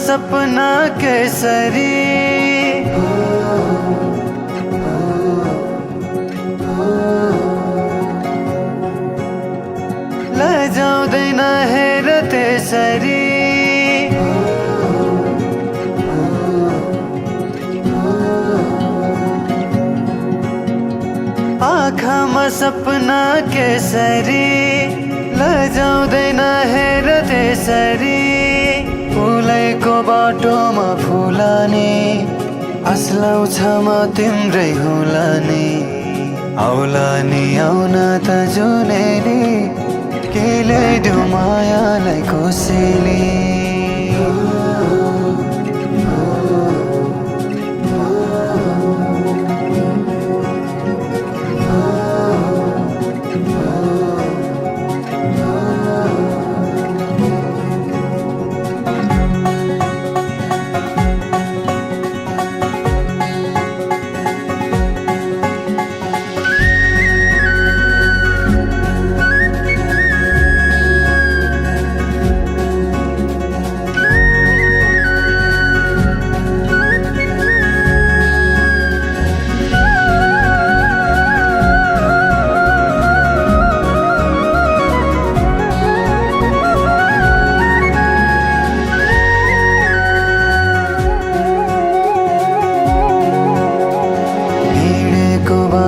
सपना केसरी लजाउँदैन हेर त्यसरी आँखामा सपना केसरी लजाउँदैन हेर त्यसरी फुलैको बाटोमा फुलानी आslaउँछ म तिम्रै होला नि आउला नि आउन त जुनेली के ल्याइदेऊ मायालाई कोसेली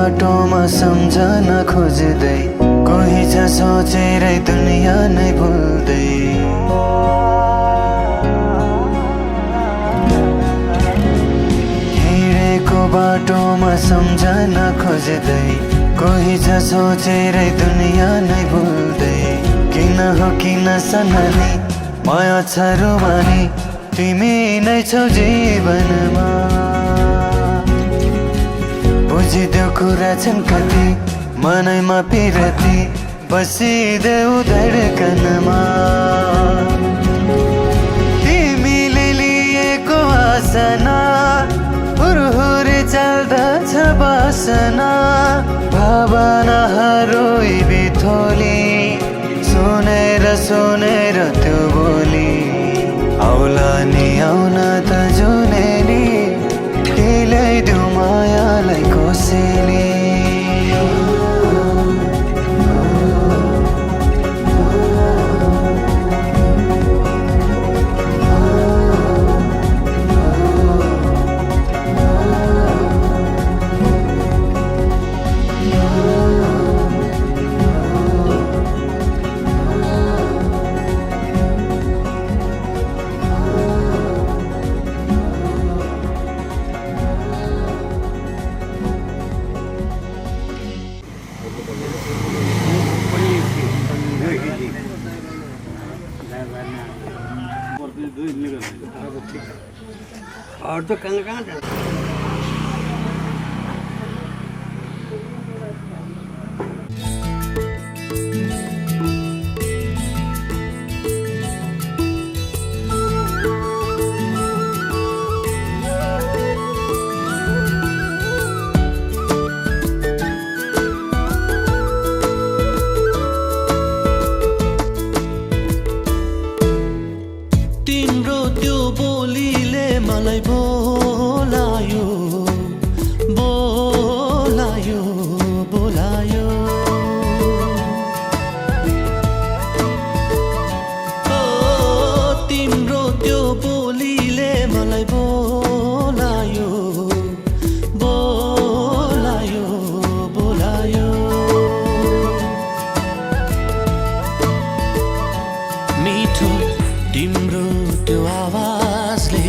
बाटोमा सम्झन खोज्दै कोही छ सोचेरै दुनिया नै भुल्दै हिँडेको बाटोमा सम्झन खोज्दै कोही छ सोचेरै दुनिया नै भुल्दै किन हो किन सननी माया छ रुमानी तिमी नै छौ जीवनमा बुझिदेऊ कुरा छन् कति मनैमा पिरती बसिदेऊ धडकनमा तिमीले लिएको आसना हुरहुरे चल्दछ बासना भावनाहरू बिथोली सुनेर सुनेर त्यो बोली आउला नि आउन त जुनेली के ल्याइदेऊ मायालाई कोसेली और तो कहाँ जाना तिम्रो त्यो बोलीले मलाई बोलायो बोलायो बोलायो ओ तिम्रो त्यो बोलीले मलाई बोलायो बोलायो बोलायो मिठो तिम्रो त्यो आवाजले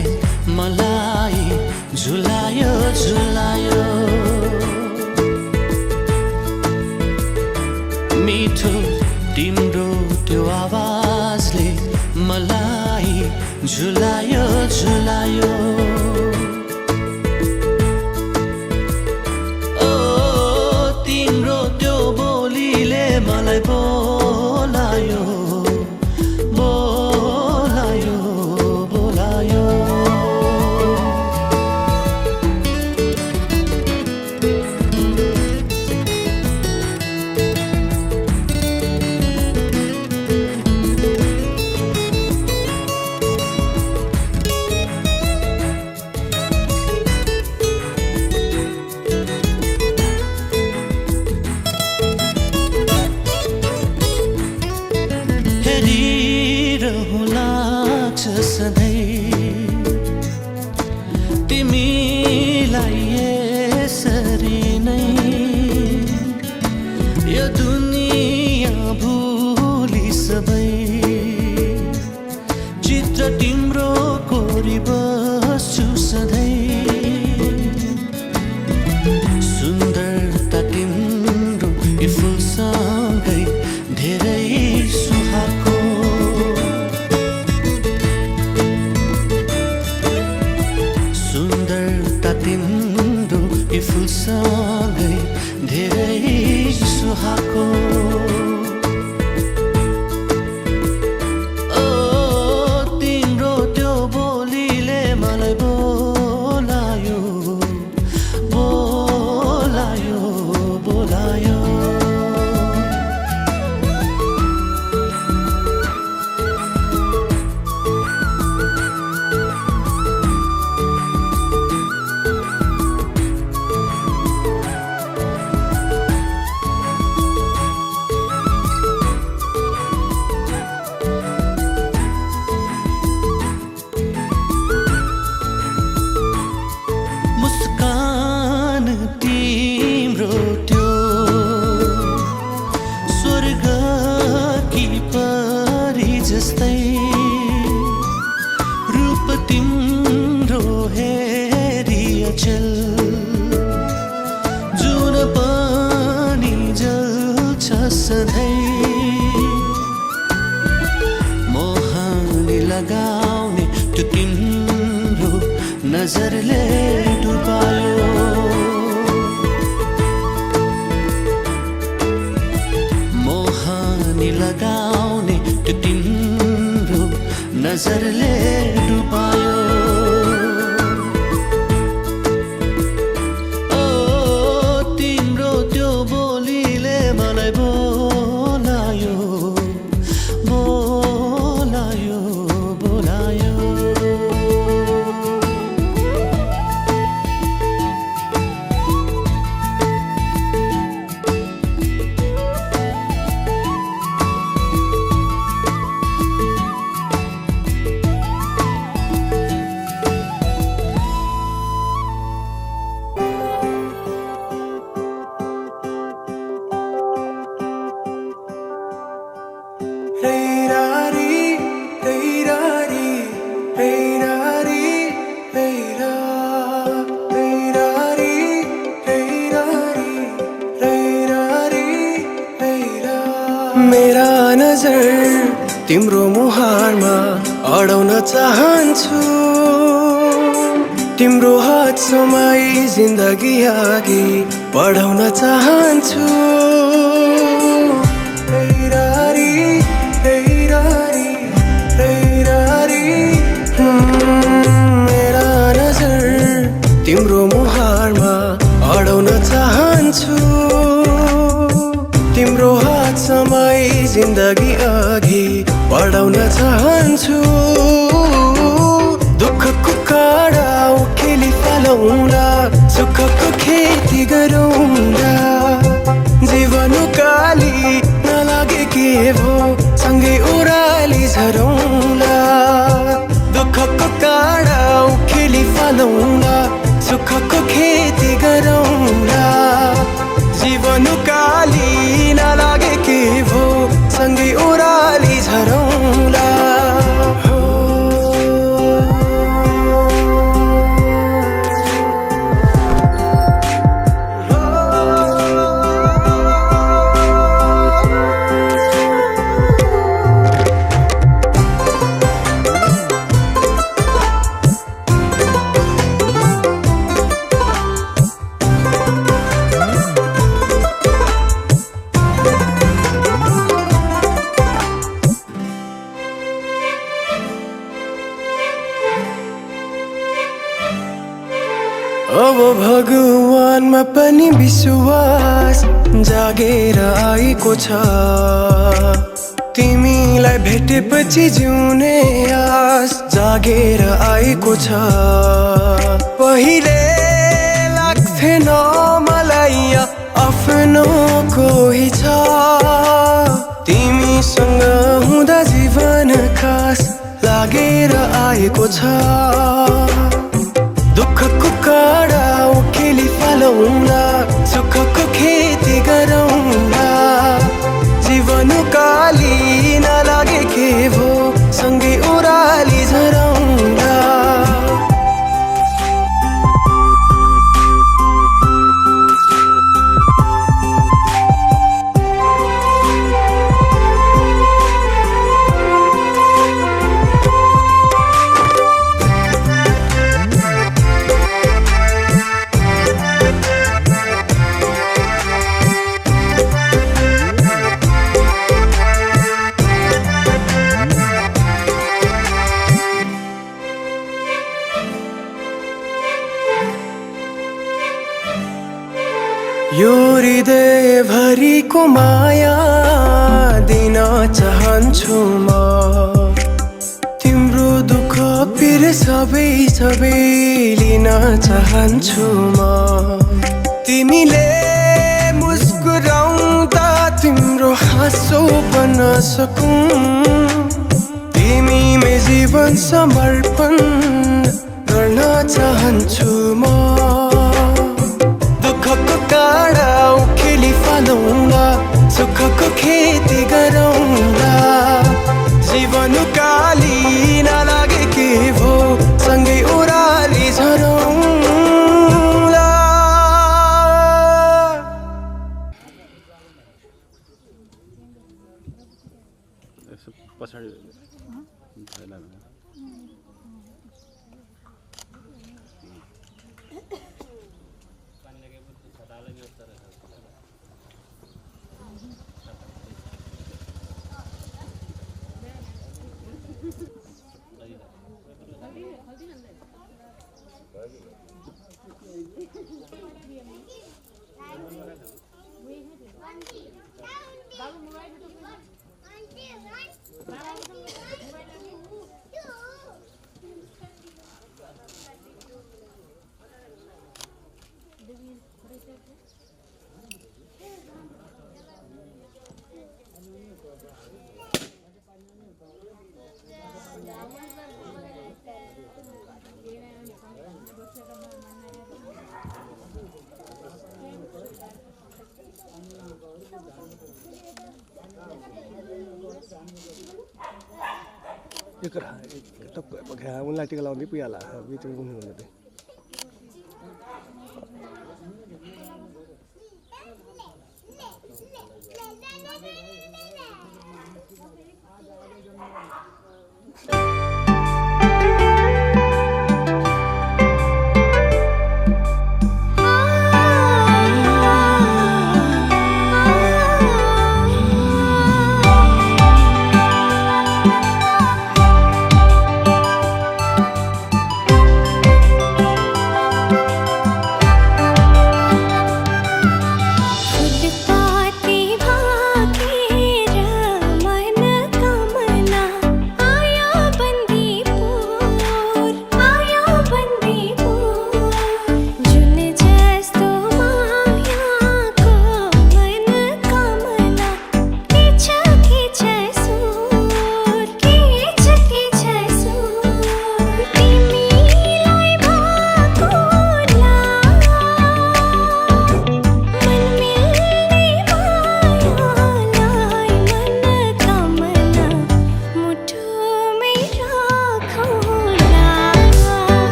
मलाई झुलायो झुलायो मिठो तिम्रो त्यो आवाजले मलाई झुलायो झुलायो ओ तिम्रो त्यो बोलीले मलाई बोलायो सधैँ तिमीलाई यसरी नै यो दुनिया भुली सबै चित्र तिम्रो कोरी बस्छु सधैँ सुन्दरता तिम्रो यो फुलसँगै धेरै सुहाएको सुन्दरता तिम्रो यो फुलसँगै धेरै सुहाएको तिम्रो त्यो बोलीले मलाई बोलायो बोलायो बोलायो मुस्कान तिम्रो त्यो स्वर्गकी परी जस्तै रूप तिम्रो हेरी अचल जुन पनि जल्छ सधैँ मोहनी लगाउने त्यो तिम्रो नजरले डुबायो मोहनी लगाउने त्यो तिम्रो नजरले डुबायो तिम्रो त्यो बोलीले मलाई बोलायो बोलायो बोलायो मेरा नजर तिम्रो मुहारमा अडाउन चाहन्छु तिम्रो हात समाई जिन्दगी अघि बढाउन चाहन्छु मेरा नजर तिम्रो मुहारमा अडाउन चाहन्छु तिम्रो हात समाई जिन्दगी अघि बढाउन चाहन्छु दुःखको काँडा उखेली फालौँला सुखको खेती गरौँला जीवन काली नलागे के भो सँगै ओह्राली झरौँला दुःखको काँडा उखेली फालौँला सुखको खेती गरौँला जीवन काली नलागे के भो सँगै ओह्राली झरौँला अब भगवानमा पनि विश्वास जागेर आएको छ तिमीलाई भेटेपछि जिउने आस जागेर आएको छ पहिले लाग्थेन मलाई आफ्नो कोही छ तिमीसँग हुँदा जीवन खास लागेर आयो आएको छ दुःखको काँडा उखेली फालौँला सुखको खेती गरौँला जीवन काली नलागे के भो सँगै ओराली झरौँला यो हृदय भरिको माया दिन चाहन्छु म तिम्रो दुःख पिर सबै लिन चाहन्छु म तिमीले मुस्कुराउँदा तिम्रो हाँसो बन्न सकूं तिमीमै जीवन समर्पण गर्न चाहन्छु म दुःखको काँडा उखेली फालौँला सुखको खेती गरौँला जीवन काली नलागे के भो सँगै ओराली झरौँला पछाडि उनलाई टिका लगाउँदै पुगिहाल्ला बिचमा हुनुहुन्न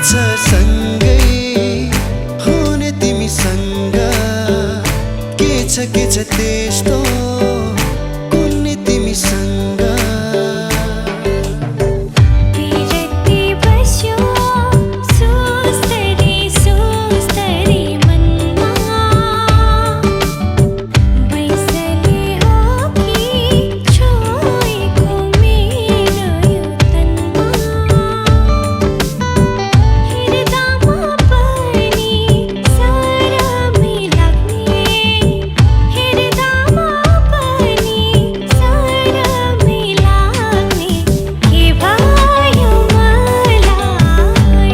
सँगै हुने तिमीसँग छ त्यस्तो कुन्नी तिमीसँग बिरती बस्यो सोच्दै मनमा बैसले हो कि छोएको मेरो यो तनमा हेर्दामा पनि सरमै लाग्ने हेर्दामा पनि सरमै लाग्ने के भयो मलाई लाउन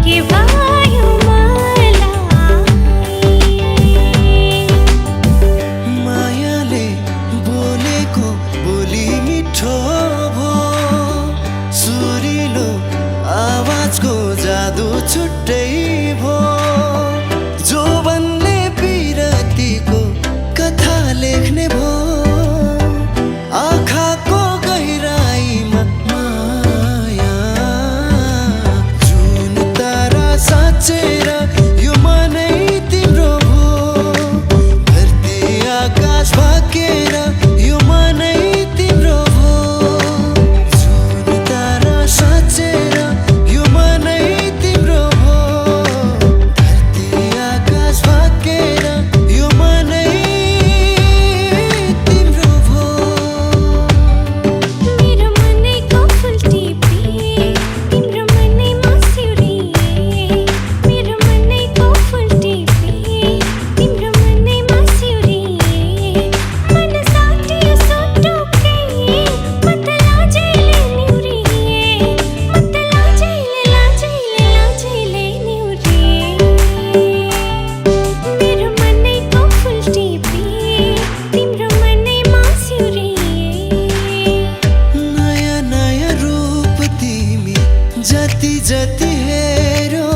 के भयो मलाई मायाले बोलेको बोली मिठो भो सुरिलो आवाजको जादु छुट्टै भो जो भन्ने पिरतीको कथा लेख्ने भो आँखाको गहिराईमा माया जुन तारा साँचेर यो मनै तिम्रो भो धरती आकाश भाकेर यो मनै तिम्रो भो जुन तारा साँचेर यो मनै तिम्रो भो धरती आकाश भाकेर यो मनै तिम्रो भो मेरो मनैको फुल टिपी तिम्रो मनैमा सिउरिए मेरो मनैको फुल टिपी तिम्रो मनैमा सिउरिए मन साटियो सुटुकै मत लाजैले निउरिए मत लाजैले निउरिए मेरो मनैको फुल टिपी तिम्रो मनैमा सिउरिए नयाँ नयाँ रूप तिमी जति जति हेरो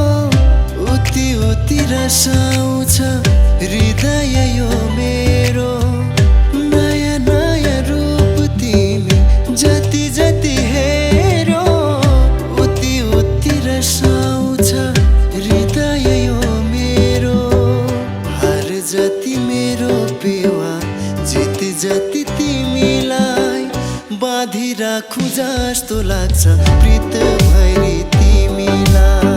उति उति रसाउँछ हृदय यो मेरो नयाँ नयाँ रूप तिमी जति जति हेरो उति उति रसाउँछ हृदय यो मेरो हार जति मेरो पेवा जित जति तिमीलाई बाँधिराखु जस्तो लाग्छ प्रीत भैरी तिमीलाई